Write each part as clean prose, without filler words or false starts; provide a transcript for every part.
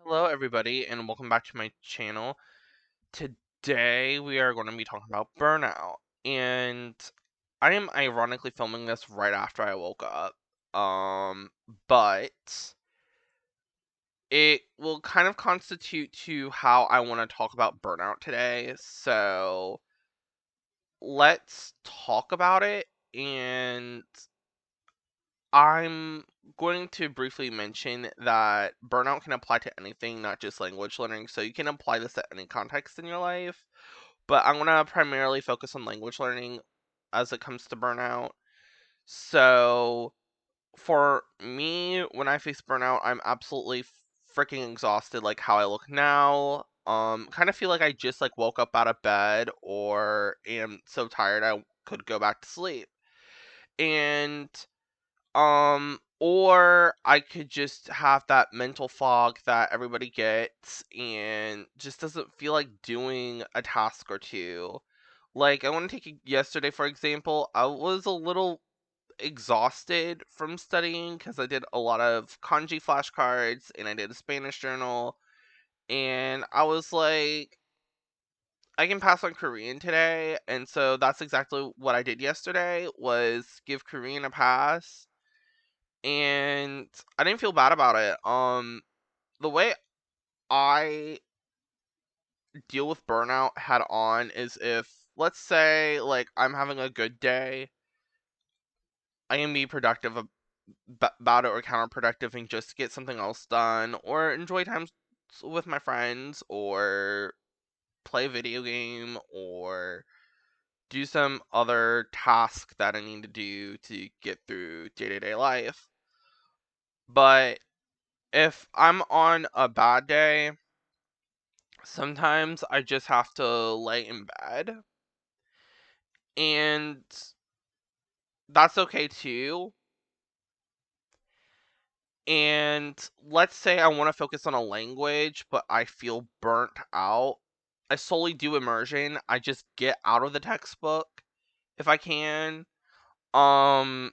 Hello, everybody, and welcome back to my channel. Today, we are going to be talking about burnout, and I am ironically filming this right after I woke up. But it will kind of constitute to how I want to talk about burnout today. So let's talk about it, and I'm going to briefly mention that burnout can apply to anything, not just language learning. So you can apply this to any context in your life. But I'm going to primarily focus on language learning as it comes to burnout. So for me, when I face burnout, I'm absolutely freaking exhausted, like how I look now. Kind of feel like I just like woke up out of bed or am so tired I could go back to sleep. And or I could just have that mental fog that everybody gets and just doesn't feel like doing a task or two. Like, I want to take yesterday, for example. I was a little exhausted from studying because I did a lot of kanji flashcards and I did a Spanish journal. And I was like, I can pass on Korean today. And so that's exactly what I did yesterday was give Korean a pass, and I didn't feel bad about it. The way I deal with burnout head on is if, let's say, like I'm having a good day, I can be productive about it or counterproductive and just get something else done or enjoy time with my friends or play a video game or do some other task that I need to do to get through day-to-day life. But if I'm on a bad day, sometimes I just have to lay in bed, and that's okay too. And let's say I want to focus on a language, but I feel burnt out. I solely do immersion. I just get out of the textbook if I can. Um,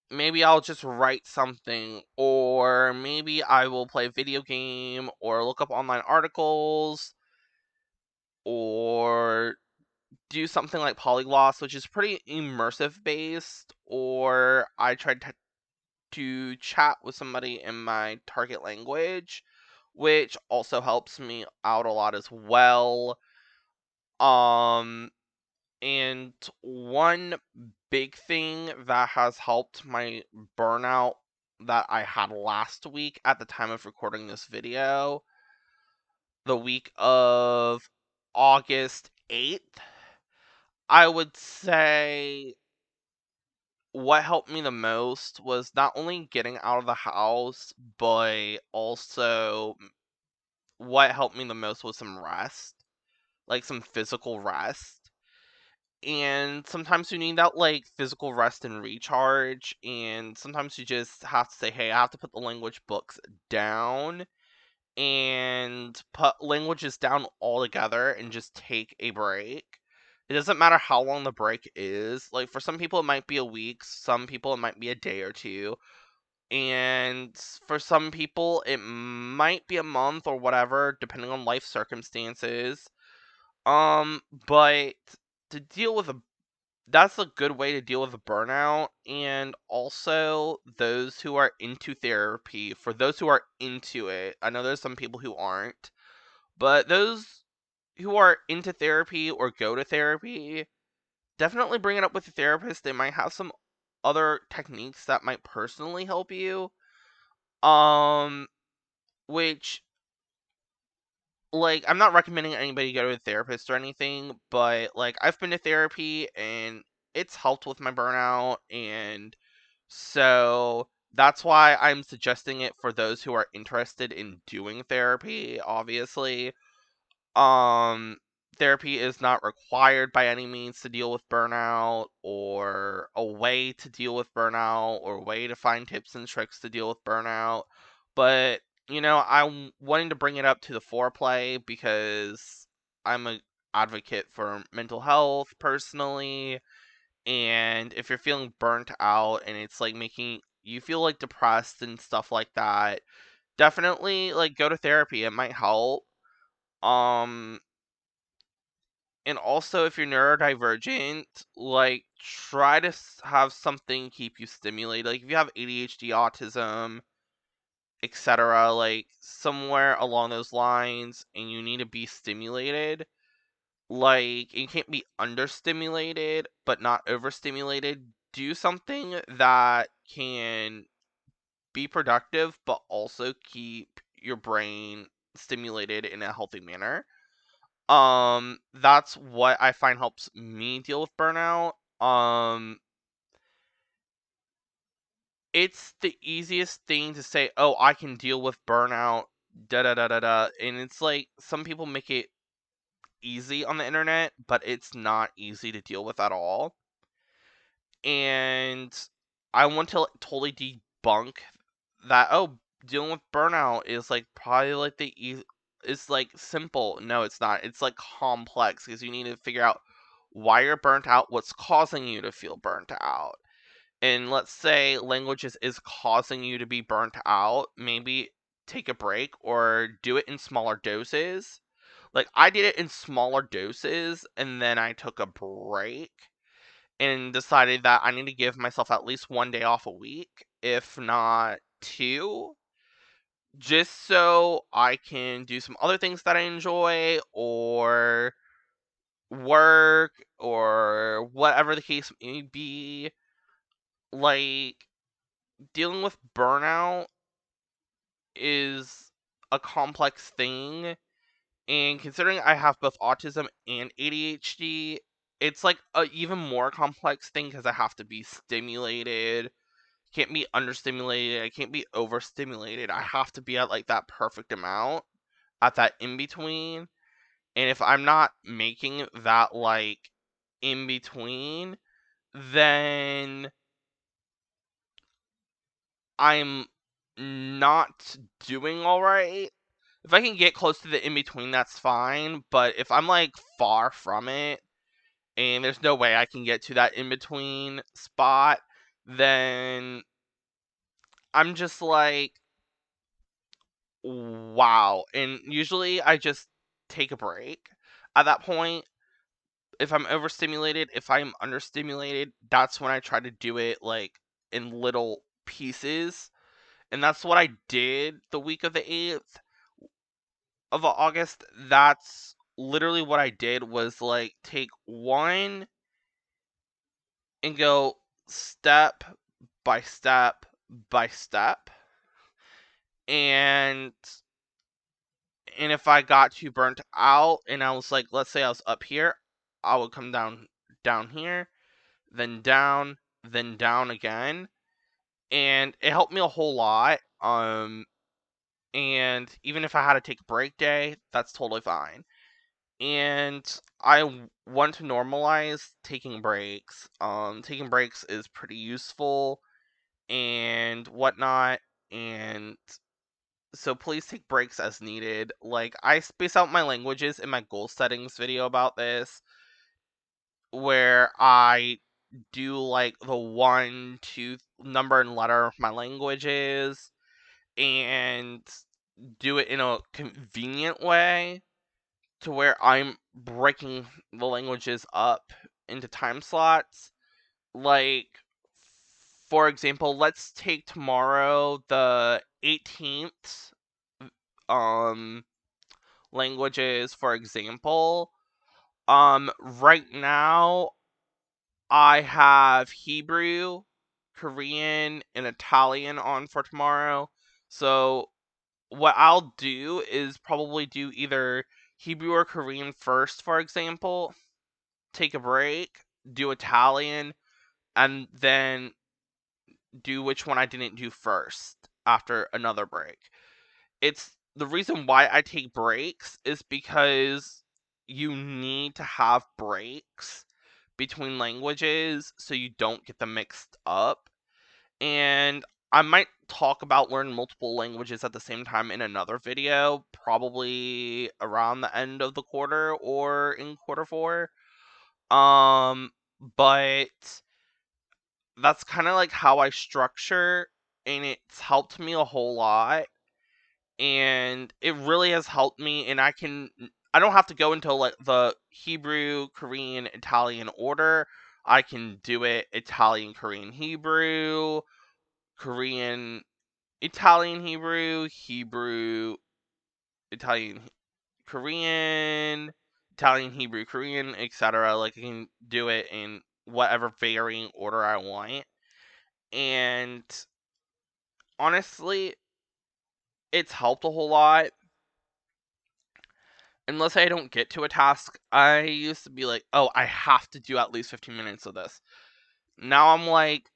Maybe I'll just write something, or maybe I will play a video game, or look up online articles, or do something like polygloss, which is pretty immersive based, or I tried to chat with somebody in my target language, which also helps me out a lot as well. Um, and one big thing that has helped my burnout that I had last week at the time of recording this video, the week of August 8th, I would say what helped me the most was not only getting out of the house, but also what helped me the most was some rest, like some physical rest. And sometimes you need that like physical rest and recharge, and sometimes you just have to say, hey, I have to put the language books down and put languages down altogether and just take a break. It doesn't matter how long the break is. Like for some people it might be a week, some people it might be a day or two, and for some people it might be a month or whatever, depending on life circumstances. But to deal with a that's a good way to deal with a burnout, and also those who are into therapy, for those who are into it. I know there's some people who aren't, but those who are into therapy or go to therapy, definitely bring it up with a therapist. They might have some other techniques that might personally help you. Um, which, like, I'm not recommending anybody go to a therapist or anything, but like I've been to therapy and it's helped with my burnout, and so that's why I'm suggesting it for those who are interested in doing therapy, obviously. Um, Therapy is not required by any means to deal with burnout, or a way to deal with burnout, or a way to find tips and tricks to deal with burnout. But, I'm wanting to bring it up to the foreplay because I'm a advocate for mental health personally, and if you're feeling burnt out and it's like making you feel like depressed and stuff like that, definitely like go to therapy. It might help. Um, and also if you're neurodivergent, like try to have something keep you stimulated. Like if you have ADHD, autism, etc., like somewhere along those lines, and you need to be stimulated. Like you can't be understimulated, but not overstimulated. Do something that can be productive, but also keep your brain stimulated in a healthy manner. That's what I find helps me deal with burnout. It's the easiest thing to say, "Oh, I can deal with burnout." Da da da da da. And it's like some people make it easy on the internet, but it's not easy to deal with at all. And I want to like, totally debunk that. Oh, dealing with burnout is like probably like it's like simple. No, it's not. It's like complex because you need to figure out why you're burnt out, what's causing you to feel burnt out. And let's say languages is causing you to be burnt out, maybe take a break or do it in smaller doses. Like I did it in smaller doses and then I took a break and decided that I need to give myself at least 1 day off a week, if not two, just so I can do some other things that I enjoy or work or whatever the case may be. Like, dealing with burnout is a complex thing. And considering I have both autism and ADHD, it's like a even more complex thing because I have to be stimulated. Can't be understimulated. I can't be overstimulated. I have to be at like that perfect amount at that in between. And if I'm not making that like in between, then I'm not doing all right. If I can get close to the in between, that's fine. But if I'm like far from it and there's no way I can get to that in between spot, then I'm just like, wow. And usually I just take a break at that point. If I'm overstimulated, if I'm understimulated, that's when I try to do it like in little pieces. And that's what I did the week of the 8th of August. That's literally what I did was like take one and go step by step by step. And if I got too burnt out and I was like, let's say I was up here, I would come down here, then down again. And it helped me a whole lot. And even if I had to take a break day, that's totally fine. And want to normalize taking breaks. Taking breaks is pretty useful and whatnot. And so please take breaks as needed. Like I space out my languages in my goal settings video about this, where I do like the one, two number and letter of my languages and do it in a convenient way to where I'm breaking the languages up into time slots. Like, for example, let's take tomorrow, the 18th, um, languages, for example. Right now, I have Hebrew, Korean, and Italian on for tomorrow. So, what I'll do is probably do either Hebrew or Korean first, for example, take a break, do Italian, and then do which one I didn't do first after another break. It's the reason why I take breaks is because you need to have breaks between languages so you don't get them mixed up. And I might talk about learning multiple languages at the same time in another video, probably around the end of the quarter or in quarter 4. Um, but that's kind of like how I structure, and it's helped me a whole lot. and it really has helped me. And I don't have to go into like the Hebrew, Korean, Italian order. I can do it Italian, Korean, Hebrew, Korean, Italian, Hebrew, Hebrew, Italian, Korean, Italian, Hebrew, Korean, etc. Like I can do it in whatever varying order I want. And honestly, it's helped a whole lot. Unless I don't get to a task, I used to be like, oh, I have to do at least 15 minutes of this. Now I'm like,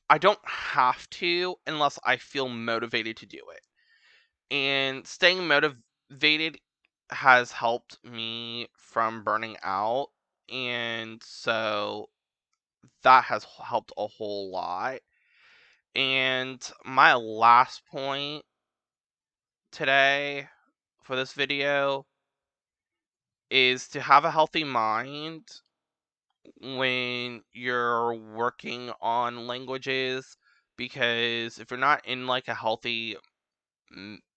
I don't have to unless I feel motivated to do it. And staying motivated has helped me from burning out. And so that has helped a whole lot. And my last point today for this video is to have a healthy mind when you're working on languages, because if you're not in like a healthy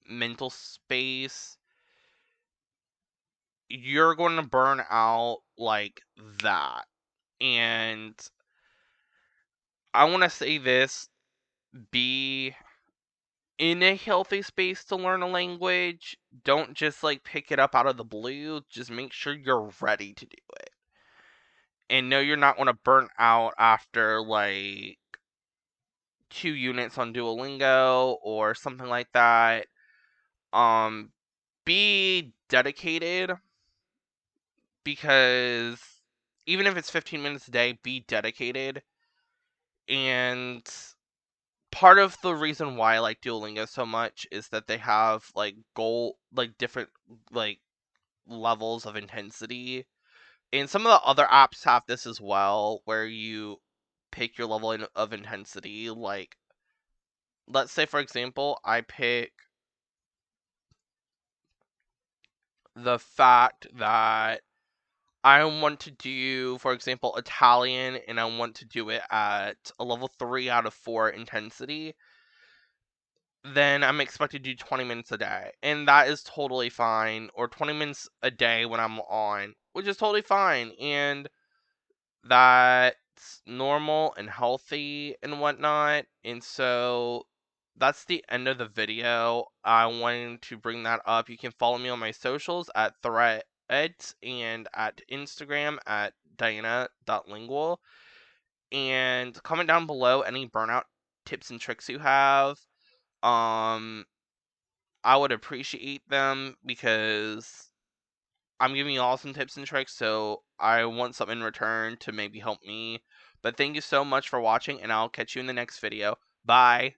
mental space, you're going to burn out like that. And I want to say this: be in a healthy space to learn a language. Don't just like pick it up out of the blue. Just make sure you're ready to do it. And know you're not going to burn out after like 2 units on Duolingo or something like that. Um, be dedicated, because even if it's 15 minutes a day, be dedicated. And part of the reason why I like Duolingo so much is that they have like different like levels of intensity. And some of the other apps have this as well, where you pick your level of intensity. Like, let's say, for example, I pick the fact that I want to do, for example, Italian, and I want to do it at a level 3 out of 4 intensity, then I'm expected to do 20 minutes a day. And that is totally fine. Or 20 minutes a day when I'm on, which is totally fine. And that's normal and healthy and whatnot. And so that's the end of the video. I wanted to bring that up. You can follow me on my socials at Threads and at Instagram at Diana.lingual. And comment down below any burnout tips and tricks you have. Um, I would appreciate them, because I'm giving you all some tips and tricks, so I want something in return to maybe help me. But thank you so much for watching, and I'll catch you in the next video. Bye!